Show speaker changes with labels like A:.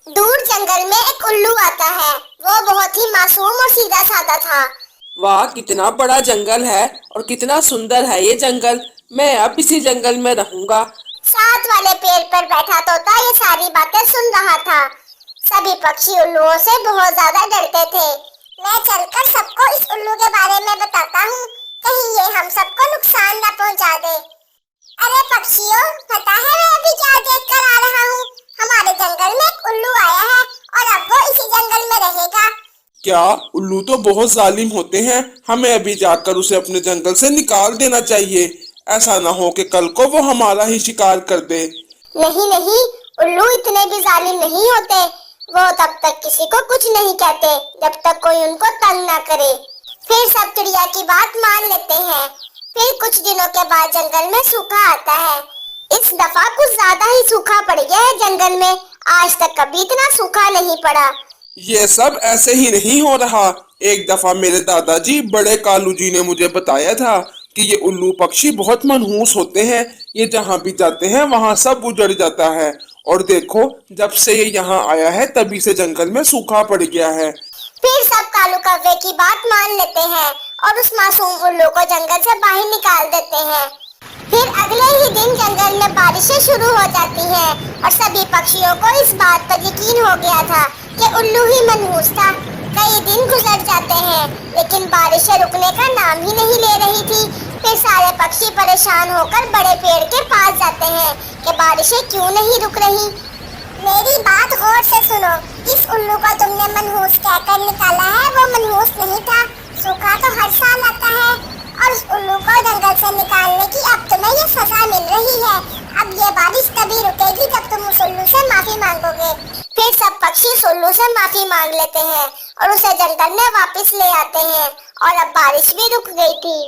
A: दूर जंगल में एक उल्लू आता है। वो बहुत ही मासूम और सीधा साधा था।
B: वाह, कितना बड़ा जंगल है और कितना सुंदर है ये जंगल। मैं अब इसी जंगल में रहूंगा।
A: साथ वाले पेड़ पर बैठा तोता ये सारी बातें सुन रहा था। सभी पक्षी उल्लुओं से बहुत ज्यादा डरते थे। मैं चलकर सबको इस उल्लू के बारे में बताता हूँ, कहीं ये हम सबको नुकसान न पहुँचा दे। अरे पक्षियों, पता है मैं अभी क्या देख कर आ रहा हूँ? हमारे जंगल में एक उल्लू आया है और अब वो इसी जंगल में रहेगा।
C: क्या? उल्लू तो बहुत जालिम होते हैं। हमें अभी जाकर उसे अपने जंगल से निकाल देना चाहिए। ऐसा ना हो कि कल को वो हमारा ही शिकार कर दे।
A: नहीं नहीं, उल्लू इतने भी जालिम नहीं होते। वो तब तक किसी को कुछ नहीं कहते जब तक कोई उनको तंग ना करे। फिर सब चिड़िया की बात मान लेते हैं। फिर कुछ दिनों के बाद जंगल में सूखा आता है। इस दफा कुछ ज्यादा ही सूखा पड़ गया है जंगल में। आज तक कभी इतना सूखा नहीं पड़ा।
C: ये सब ऐसे ही नहीं हो रहा। एक दफा मेरे दादाजी बड़े कालू जी ने मुझे बताया था कि ये उल्लू पक्षी बहुत मनहूस होते हैं। ये जहाँ भी जाते हैं वहाँ सब उजड़ जाता है। और देखो, जब से ये यहाँ आया है तभी से जंगल में सूखा पड़ गया है।
A: फिर सब कालू कौवे की बात मान लेते हैं और उस मासूम उल्लू को जंगल से बाहर निकाल देते हैं। फिर अगले ही दिन जंगल में बारिशें शुरू हो जाती हैं और सभी पक्षियों को इस बात पर यकीन हो गया था कि उल्लू ही मनहूस था। कई दिन गुजर जाते हैं लेकिन बारिशें रुकने का नाम ही नहीं ले रही थी। फिर सारे पक्षी परेशान होकर बड़े पेड़ के पास जाते हैं कि बारिशें क्यों नहीं रुक रही। मेरी बात गौर से सुनो। जिस उल्लू को तुमने मनहूस कहकर निकाला है वो मनहूस नहीं था। सूखा तो हर साल आता है और उस उल्लू को जंगल से निकालने की अब तुम्हें ये सजा मिल रही है। अब ये बारिश तभी रुकेगी जब तुम उस उल्लू से माफी मांगोगे। फिर सब पक्षी उस उल्लू से माफी मांग लेते हैं और उसे जंगल में वापस ले आते हैं और अब बारिश भी रुक गई थी।